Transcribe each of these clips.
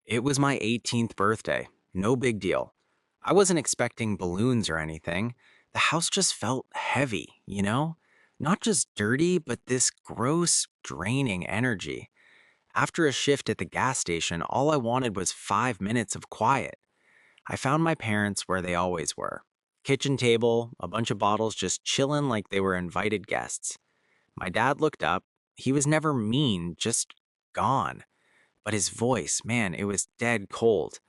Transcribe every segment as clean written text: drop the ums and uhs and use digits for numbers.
It was my 18th birthday. No big deal. I wasn't expecting balloons or anything. The house just felt heavy, you know? Not just dirty, but this gross, draining energy. After a shift at the gas station, all I wanted was 5 minutes of quiet. I found my parents where they always were. Kitchen table, a bunch of bottles just chilling like they were invited guests. My dad looked up. He was never mean, just gone. But his voice, man, it was dead cold.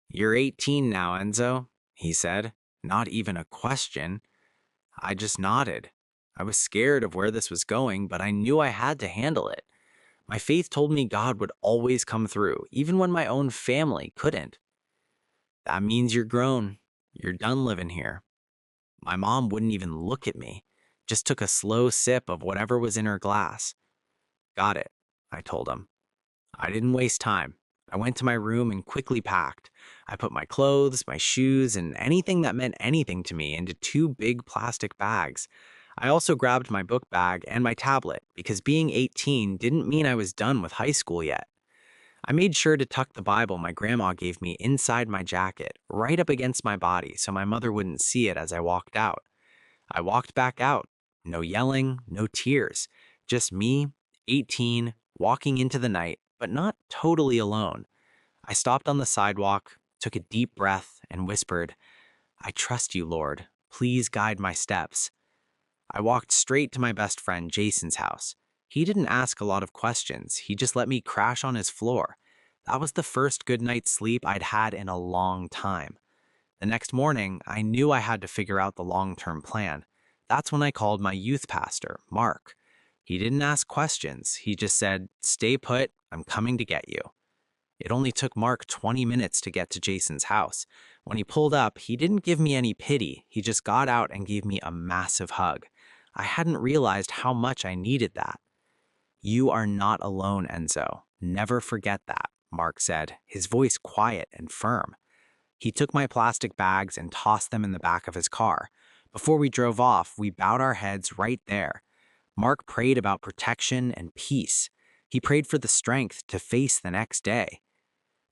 "You're 18 now, Enzo," he said. Not even a question. I just nodded. I was scared of where this was going, but I knew I had to handle it. My faith told me God would always come through, even when my own family couldn't. "That means you're grown. You're done living here." My mom wouldn't even look at me, just took a slow sip of whatever was in her glass. "Got it," I told him. I didn't waste time. I went to my room and quickly packed. I put my clothes, my shoes, and anything that meant anything to me into two big plastic bags. I also grabbed my book bag and my tablet because being 18 didn't mean I was done with high school yet. I made sure to tuck the Bible my grandma gave me inside my jacket, right up against my body so my mother wouldn't see it as I walked out. I walked back out. No yelling, no tears. Just me, 18, walking into the night, but not totally alone. I stopped on the sidewalk, took a deep breath, and whispered, "I trust you, Lord. Please guide my steps." I walked straight to my best friend Jason's house. He didn't ask a lot of questions, he just let me crash on his floor. That was the first good night's sleep I'd had in a long time. The next morning, I knew I had to figure out the long term plan. That's when I called my youth pastor, Mark. He didn't ask questions, he just said, "Stay put, I'm coming to get you." It only took Mark 20 minutes to get to Jason's house. When he pulled up, he didn't give me any pity, he just got out and gave me a massive hug. I hadn't realized how much I needed that. "You are not alone, Enzo. Never forget that," Mark said, his voice quiet and firm. He took my plastic bags and tossed them in the back of his car. Before we drove off, we bowed our heads right there. Mark prayed about protection and peace. He prayed for the strength to face the next day.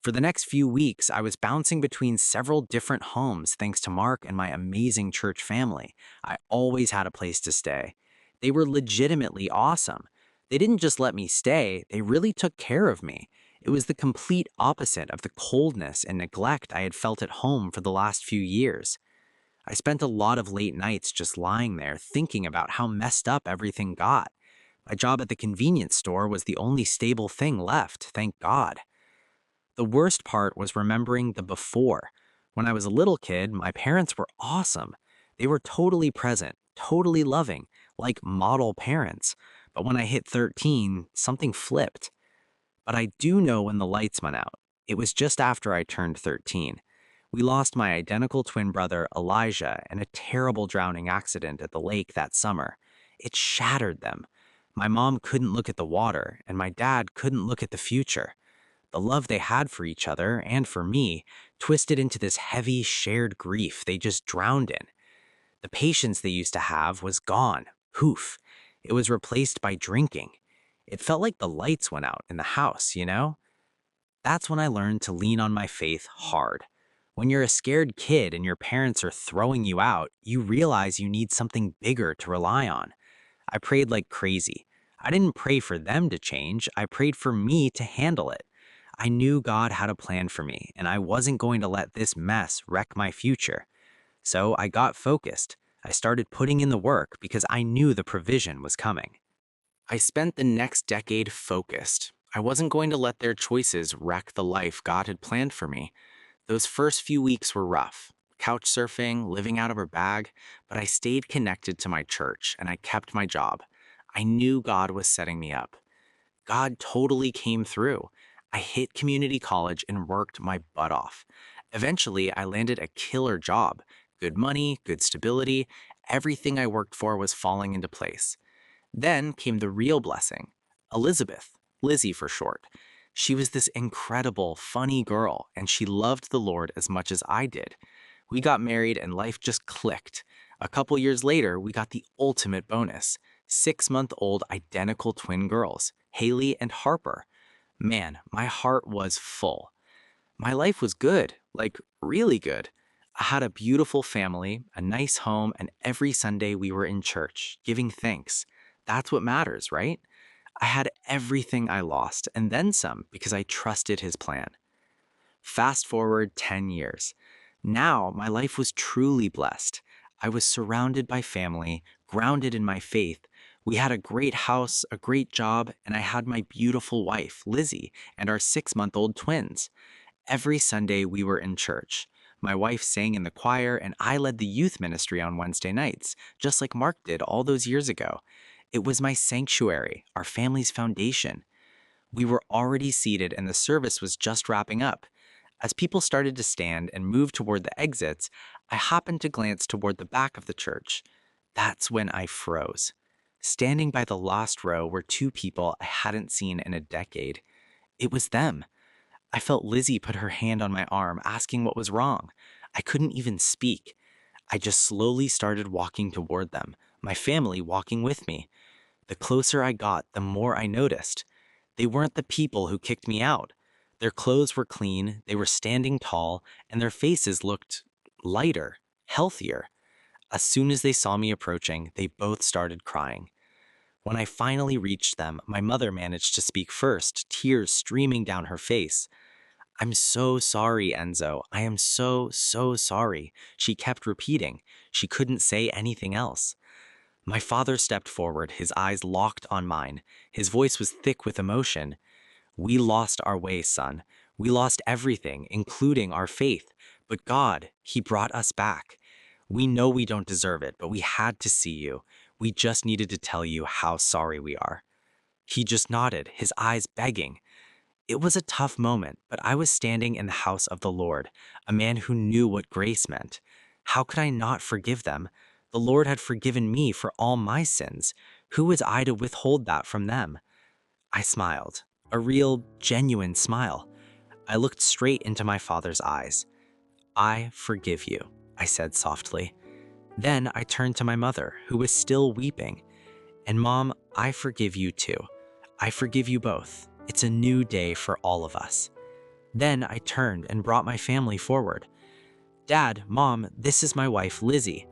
For the next few weeks, I was bouncing between several different homes thanks to Mark and my amazing church family. I always had a place to stay. They were legitimately awesome. They didn't just let me stay, they really took care of me. It was the complete opposite of the coldness and neglect I had felt at home for the last few years. I spent a lot of late nights just lying there thinking about how messed up everything got. My job at the convenience store was the only stable thing left, thank God. The worst part was remembering the before. When I was a little kid, my parents were awesome. They were totally present, totally loving, like model parents. But when I hit 13, something flipped. But I do know when the lights went out. It was just after I turned 13. We lost my identical twin brother, Elijah, in a terrible drowning accident at the lake that summer. It shattered them. My mom couldn't look at the water, and my dad couldn't look at the future. The love they had for each other and for me twisted into this heavy, shared grief they just drowned in. The patience they used to have was gone. Poof. It was replaced by drinking. It felt like the lights went out in the house, you know? That's when I learned to lean on my faith hard. When you're a scared kid and your parents are throwing you out, you realize you need something bigger to rely on. I prayed like crazy. I didn't pray for them to change, I prayed for me to handle it. I knew God had a plan for me, and I wasn't going to let this mess wreck my future. So I got focused. I started putting in the work because I knew the provision was coming. I spent the next decade focused. I wasn't going to let their choices wreck the life God had planned for me. Those first few weeks were rough. Couch surfing, living out of a bag, but I stayed connected to my church and I kept my job. I knew God was setting me up. God totally came through. I hit community college and worked my butt off. Eventually, I landed a killer job. Good money, good stability. Everything I worked for was falling into place. Then came the real blessing. Elizabeth, Lizzie for short. She was this incredible, funny girl, and she loved the Lord as much as I did. We got married and life just clicked. A couple years later, we got the ultimate bonus. 6-month-old identical twin girls, Haley and Harper. Man, my heart was full. My life was good, like really good. I had a beautiful family, a nice home, and every Sunday we were in church, giving thanks. That's what matters, right? I had everything I lost, and then some, because I trusted his plan. Fast forward 10 years. Now my life was truly blessed. I was surrounded by family, grounded in my faith. We had a great house, a great job, and I had my beautiful wife, Lizzie, and our 6-month-old twins. Every Sunday we were in church. My wife sang in the choir, and I led the youth ministry on Wednesday nights, just like Mark did all those years ago. It was my sanctuary, our family's foundation. We were already seated, and the service was just wrapping up. As people started to stand and move toward the exits, I happened to glance toward the back of the church. That's when I froze. Standing by the last row were two people I hadn't seen in a decade. It was them. I felt Lizzie put her hand on my arm, asking what was wrong. I couldn't even speak. I just slowly started walking toward them, my family walking with me. The closer I got, the more I noticed. They weren't the people who kicked me out. Their clothes were clean, they were standing tall, and their faces looked lighter, healthier. As soon as they saw me approaching, they both started crying. When I finally reached them, my mother managed to speak first, tears streaming down her face. "I'm so sorry, Enzo. I am so, so sorry," she kept repeating. She couldn't say anything else. My father stepped forward, his eyes locked on mine. His voice was thick with emotion. "We lost our way, son. We lost everything, including our faith. But God, He brought us back. We know we don't deserve it, but we had to see you. We just needed to tell you how sorry we are." He just nodded, his eyes begging. It was a tough moment, but I was standing in the house of the Lord, a man who knew what grace meant. How could I not forgive them? The Lord had forgiven me for all my sins. Who was I to withhold that from them? I smiled, a real, genuine smile. I looked straight into my father's eyes. "I forgive you," I said softly. Then I turned to my mother, who was still weeping. "And Mom, I forgive you too. I forgive you both. It's a new day for all of us." Then I turned and brought my family forward. "Dad, Mom, this is my wife, Lizzie."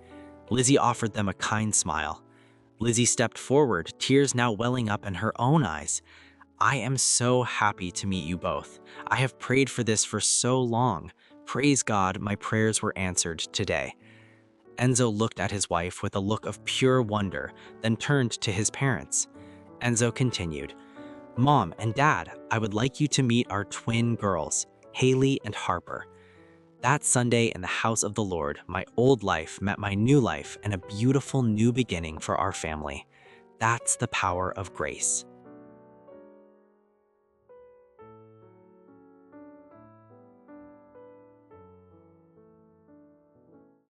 Lizzie offered them a kind smile. Lizzie stepped forward, tears now welling up in her own eyes. "I am so happy to meet you both. I have prayed for this for so long. Praise God, my prayers were answered today." Enzo looked at his wife with a look of pure wonder, then turned to his parents. Enzo continued, "Mom and Dad, I would like you to meet our twin girls, Haley and Harper. That Sunday in the house of the Lord, my old life met my new life and a beautiful new beginning for our family. That's the power of grace."